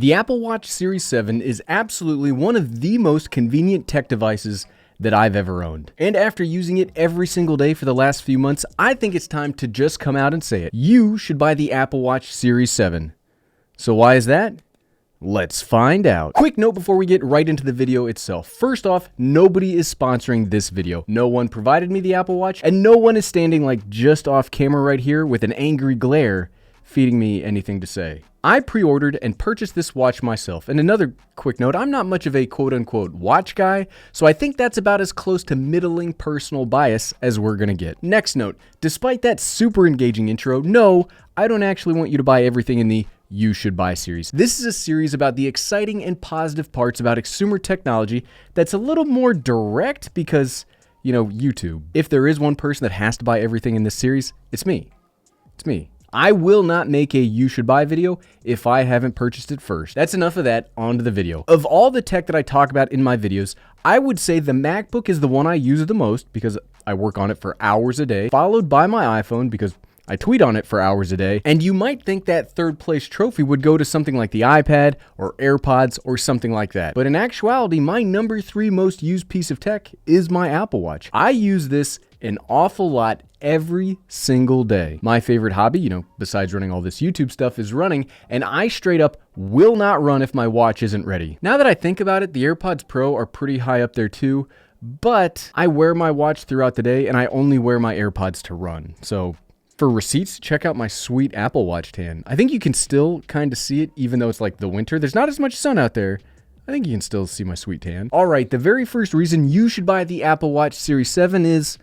The Apple Watch Series 7 is absolutely one of the most convenient tech devices that I've ever owned. And after using it every single day for the last few months, I think it's time to just come out and say it. You should buy the Apple Watch Series 7. So why is that? Let's find out. Quick note before we get right into the video itself. First off, nobody is sponsoring this video. No one provided me the Apple Watch, and no one is standing like just off camera right here with an angry glare feeding me anything to say. I pre-ordered and purchased this watch myself. And another quick note, I'm not much of a quote-unquote watch guy, so I think that's about as close to middling personal bias as we're gonna get. Next note, despite that super engaging intro, no, I don't actually want you to buy everything in the You Should Buy series. This is a series about the exciting and positive parts about consumer technology that's a little more direct because, you know, YouTube. If there is one person that has to buy everything in this series, it's me. It's me. I will not make a You Should Buy video if I haven't purchased it first. That's enough of that, on to the video. Of all the tech that I talk about in my videos, I would say the Macbook is the one I use the most because I work on it for hours a day, followed by my iPhone because I tweet on it for hours a day, and you might think that third place trophy would go to something like the iPad or AirPods or something like that. But in actuality, my number 3 most used piece of tech is my Apple Watch. I use this an awful lot every single day. My favorite hobby, you know, besides running all this YouTube stuff, is running, and I straight up will not run if my watch isn't ready. Now that I think about it, the AirPods Pro are pretty high up there too, but I wear my watch throughout the day and I only wear my AirPods to run. So for receipts, check out my sweet Apple Watch tan. I think you can still kind of see it even though it's like the winter. There's not as much sun out there. I think you can still see my sweet tan. All right, the very first reason you should buy the Apple Watch Series 7 is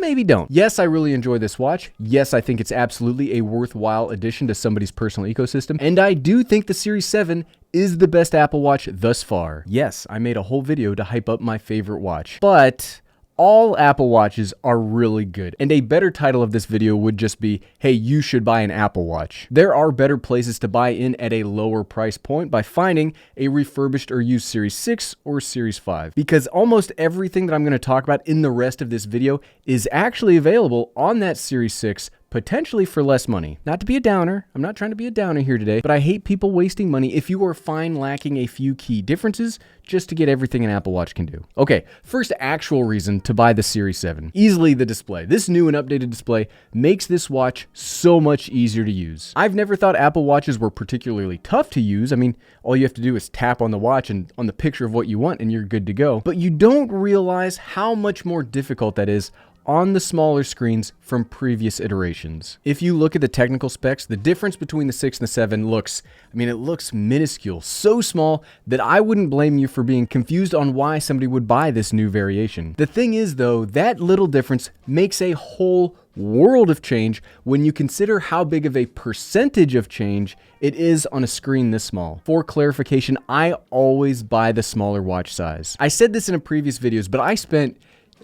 maybe don't. Yes, I really enjoy this watch. Yes, I think it's absolutely a worthwhile addition to somebody's personal ecosystem. And I do think the Series 7 is the best Apple Watch thus far. Yes, I made a whole video to hype up my favorite watch. But all Apple Watches are really good, and a better title of this video would just be, hey, you should buy an Apple Watch. There are better places to buy in at a lower price point by finding a refurbished or used Series 6 or Series 5, because almost everything that I'm going to talk about in the rest of this video is actually available on that Series 6, potentially for less money. Not to be a downer, I'm not trying to be a downer here today, but I hate people wasting money if you are fine lacking a few key differences just to get everything an Apple Watch can do. Okay, first actual reason to buy the Series 7. Easily the display. This new and updated display makes this watch so much easier to use. I've never thought Apple Watches were particularly tough to use. I mean, all you have to do is tap on the watch and on the picture of what you want and you're good to go. But you don't realize how much more difficult that is on the smaller screens from previous iterations. If you look at the technical specs, the difference between the 6 and the 7 looks, I mean, it looks minuscule, so small that I wouldn't blame you for being confused on why somebody would buy this new variation. The thing is though, that little difference makes a whole world of change when you consider how big of a percentage of change it is on a screen this small. For clarification, I always buy the smaller watch size. I said this in a previous videos, but I spent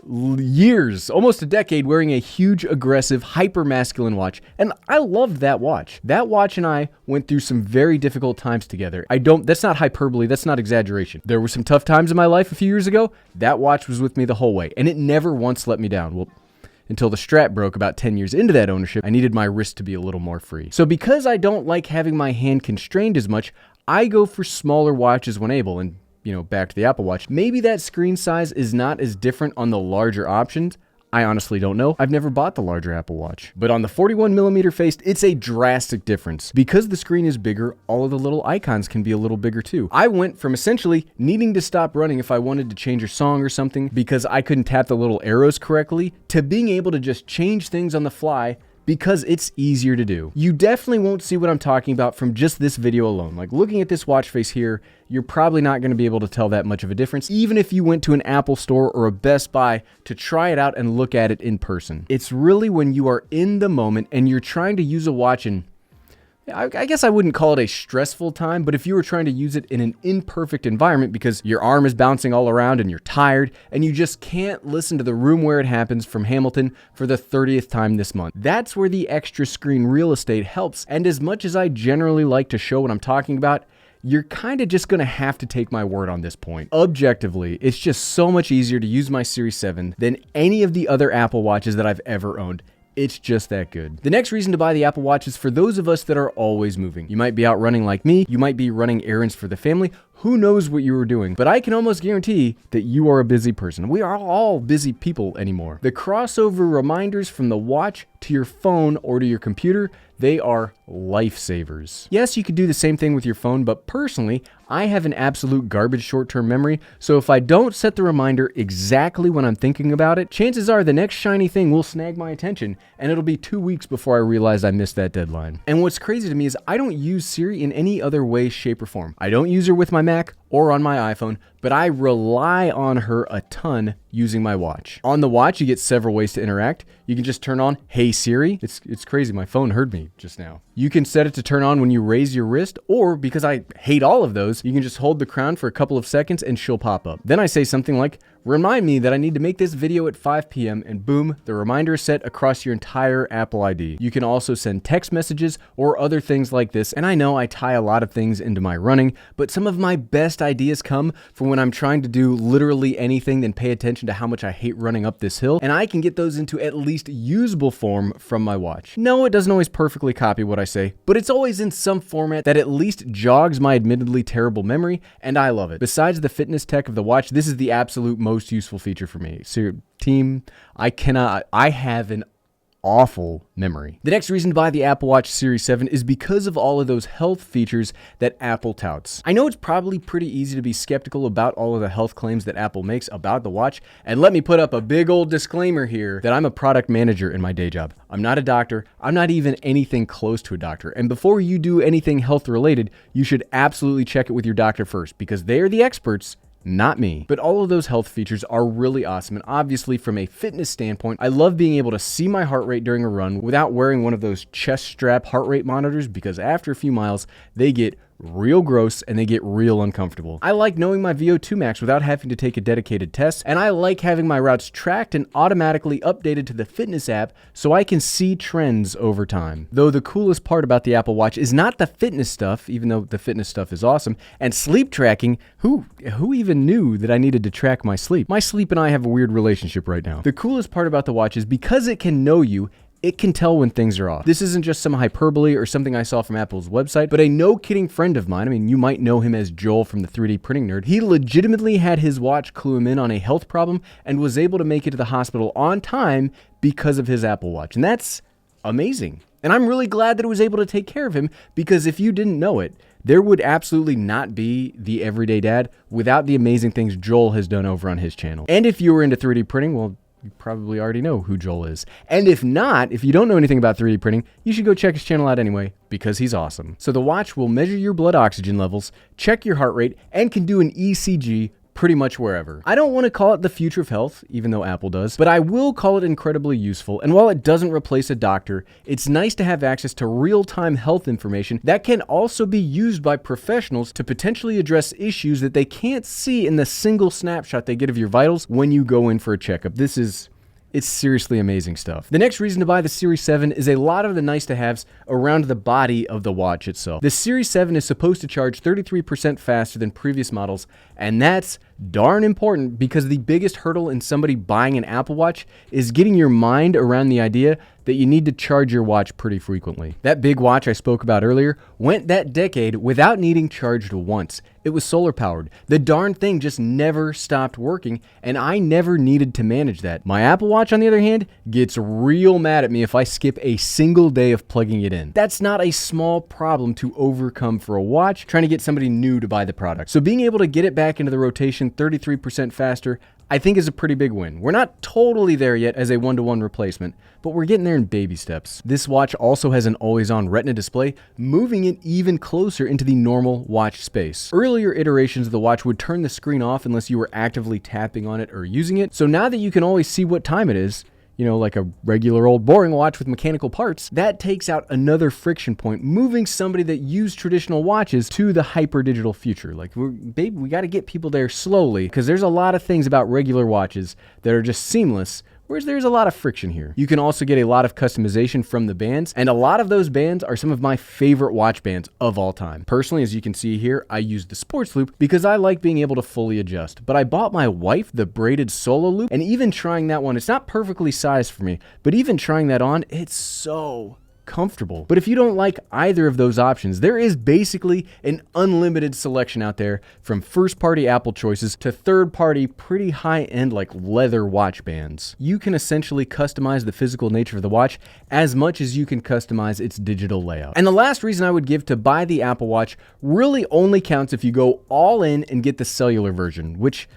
years, almost a decade, wearing a huge, aggressive, hyper-masculine watch, and I loved that watch. That watch and I went through some very difficult times together. That's not hyperbole, that's not exaggeration. There were some tough times in my life a few years ago. That watch was with me the whole way, and it never once let me down. Well, until the strap broke about 10 years into that ownership, I needed my wrist to be a little more free. So because I don't like having my hand constrained as much, I go for smaller watches when able, and you know, back to the Apple Watch. Maybe that screen size is not as different on the larger options. I honestly don't know. I've never bought the larger Apple Watch. But on the 41mm face, it's a drastic difference. Because the screen is bigger, all of the little icons can be a little bigger too. I went from essentially needing to stop running if I wanted to change a song or something because I couldn't tap the little arrows correctly, to being able to just change things on the fly because it's easier to do. You definitely won't see what I'm talking about from just this video alone. Like looking at this watch face here, you're probably not going to be able to tell that much of a difference, even if you went to an Apple store or a Best Buy to try it out and look at it in person. It's really when you are in the moment and you're trying to use a watch and I guess I wouldn't call it a stressful time, but if you were trying to use it in an imperfect environment because your arm is bouncing all around and you're tired and you just can't listen to The Room Where It Happens from Hamilton for the 30th time this month, that's where the extra screen real estate helps. And as much as I generally like to show what I'm talking about, you're kind of just going to have to take my word on this point. Objectively, it's just so much easier to use my Series 7 than any of the other Apple Watches that I've ever owned. It's just that good. The next reason to buy the Apple Watch is for those of us that are always moving. You might be out running like me, you might be running errands for the family, who knows what you were doing, but I can almost guarantee that you are a busy person. We are all busy people anymore. The crossover reminders from the watch to your phone or to your computer, they are lifesavers. Yes, you could do the same thing with your phone, but personally, I have an absolute garbage short-term memory, so if I don't set the reminder exactly when I'm thinking about it, chances are the next shiny thing will snag my attention, and it'll be 2 weeks before I realize I missed that deadline. And what's crazy to me is I don't use Siri in any other way, shape, or form. I don't use her with my Mac or on my iPhone, but I rely on her a ton using my watch. On the watch, you get several ways to interact. You can just turn on, "Hey Siri." It's crazy, my phone heard me just now. You can set it to turn on when you raise your wrist, or because I hate all of those, you can just hold the crown for a couple of seconds and she'll pop up. Then I say something like, "Remind me that I need to make this video at 5 p.m. and boom, the reminder is set across your entire Apple ID. You can also send text messages or other things like this. And I know I tie a lot of things into my running, but some of my best ideas come from when I'm trying to do literally anything then pay attention to how much I hate running up this hill. And I can get those into at least usable form from my watch. No, it doesn't always perfectly copy what I say, but it's always in some format that at least jogs my admittedly terrible memory, and I love it. Besides the fitness tech of the watch, this is the absolute most useful feature for me. So team, I have an awful memory. The next reason to buy the Apple Watch Series 7 is because of all of those health features that Apple touts. I know it's probably pretty easy to be skeptical about all of the health claims that Apple makes about the watch, and let me put up a big old disclaimer here that I'm a product manager in my day job. I'm not a doctor. I'm not even anything close to a doctor. And before you do anything health related, you should absolutely check it with your doctor first, because they are the experts, not me. But all of those health features are really awesome, and obviously from a fitness standpoint, I love being able to see my heart rate during a run without wearing one of those chest strap heart rate monitors, because after a few miles, they get real gross and they get real uncomfortable. I like knowing my VO2 max without having to take a dedicated test, and I like having my routes tracked and automatically updated to the fitness app so I can see trends over time. Though the coolest part about the Apple Watch is not the fitness stuff, even though the fitness stuff is awesome, and sleep tracking. Who even knew that I needed to track my sleep? My sleep and I have a weird relationship right now. The coolest part about the watch is because it can know you, it can tell when things are off. This isn't just some hyperbole or something I saw from Apple's website, but a no-kidding friend of mine, I mean, you might know him as Joel from the 3D Printing Nerd, he legitimately had his watch clue him in on a health problem and was able to make it to the hospital on time because of his Apple Watch. And that's amazing. And I'm really glad that it was able to take care of him, because if you didn't know it, there would absolutely not be the Everyday Dad without the amazing things Joel has done over on his channel. And if you were into 3D printing, well, you probably already know who Joel is. And if not, if you don't know anything about 3D printing, you should go check his channel out anyway, because he's awesome. So the watch will measure your blood oxygen levels, check your heart rate, and can do an ECG pretty much wherever. I don't want to call it the future of health, even though Apple does, but I will call it incredibly useful. And while it doesn't replace a doctor, it's nice to have access to real-time health information that can also be used by professionals to potentially address issues that they can't see in the single snapshot they get of your vitals when you go in for a checkup. It's seriously amazing stuff. The next reason to buy the Series 7 is a lot of the nice to haves around the body of the watch itself. The Series 7 is supposed to charge 33% faster than previous models, and that's darn important, because the biggest hurdle in somebody buying an Apple Watch is getting your mind around the idea that you need to charge your watch pretty frequently. That big watch I spoke about earlier went that decade without needing charged once. It was solar powered. The darn thing just never stopped working, and I never needed to manage that. My Apple Watch, on the other hand, gets real mad at me if I skip a single day of plugging it in. That's not a small problem to overcome for a watch trying to get somebody new to buy the product. So being able to get it back into the rotation 33% faster, I think, is a pretty big win. We're not totally there yet as a one-to-one replacement, but we're getting there in baby steps. This watch also has an always-on Retina display, moving it even closer into the normal watch space. Earlier iterations of the watch would turn the screen off unless you were actively tapping on it or using it, so now that you can always see what time it is, you know, like a regular old boring watch with mechanical parts, that takes out another friction point, moving somebody that used traditional watches to the hyper digital future. Like, we got to get people there slowly, because there's a lot of things about regular watches that are just seamless whereas there's a lot of friction here. You can also get a lot of customization from the bands, and a lot of those bands are some of my favorite watch bands of all time. Personally, as you can see here, I use the Sports Loop because I like being able to fully adjust, but I bought my wife the braided Solo Loop, and even trying that one, it's not perfectly sized for me, but even trying that on, it's so comfortable. But if you don't like either of those options, there is basically an unlimited selection out there, from first-party Apple choices to third-party pretty high-end like leather watch bands. You can essentially customize the physical nature of the watch as much as you can customize its digital layout. And the last reason I would give to buy the Apple Watch really only counts if you go all in and get the cellular version, which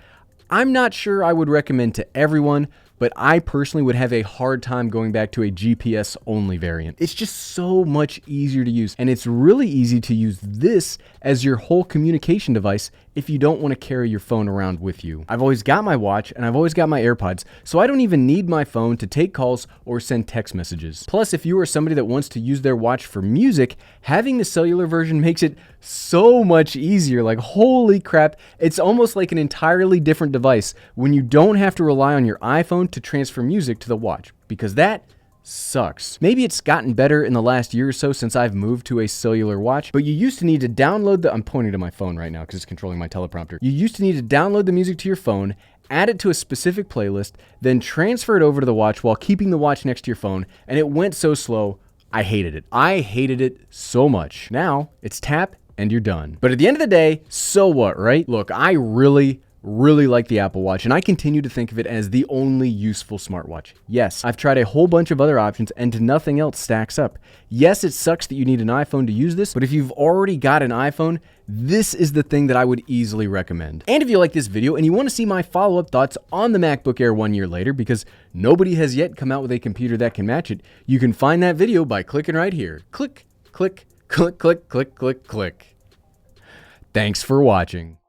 I'm not sure I would recommend to everyone, but I personally would have a hard time going back to a GPS only variant. It's just so much easier to use, and it's really easy to use this as your whole communication device if you don't want to carry your phone around with you. I've always got my watch and I've always got my AirPods, so I don't even need my phone to take calls or send text messages. Plus, if you are somebody that wants to use their watch for music, having the cellular version makes it so much easier. Like, holy crap, it's almost like an entirely different device when you don't have to rely on your iPhone to transfer music to the watch, because that sucks. Maybe it's gotten better in the last year or so since I've moved to a cellular watch, but you used to need to download I'm pointing to my phone right now because it's controlling my teleprompter. You used to need to download the music to your phone, add it to a specific playlist, then transfer it over to the watch while keeping the watch next to your phone, and it went so slow, I hated it. I hated it so much. Now, it's tap and you're done. But at the end of the day, so what, right? Look, I really like the Apple Watch, and I continue to think of it as the only useful smartwatch. Yes, I've tried a whole bunch of other options and nothing else stacks up. Yes, it sucks that you need an iPhone to use this, but if you've already got an iPhone, this is the thing that I would easily recommend. And if you like this video and you want to see my follow-up thoughts on the MacBook Air 1 year later, because nobody has yet come out with a computer that can match it, you can find that video by clicking right here. Click, click, click, click, click, click, click. Thanks for watching.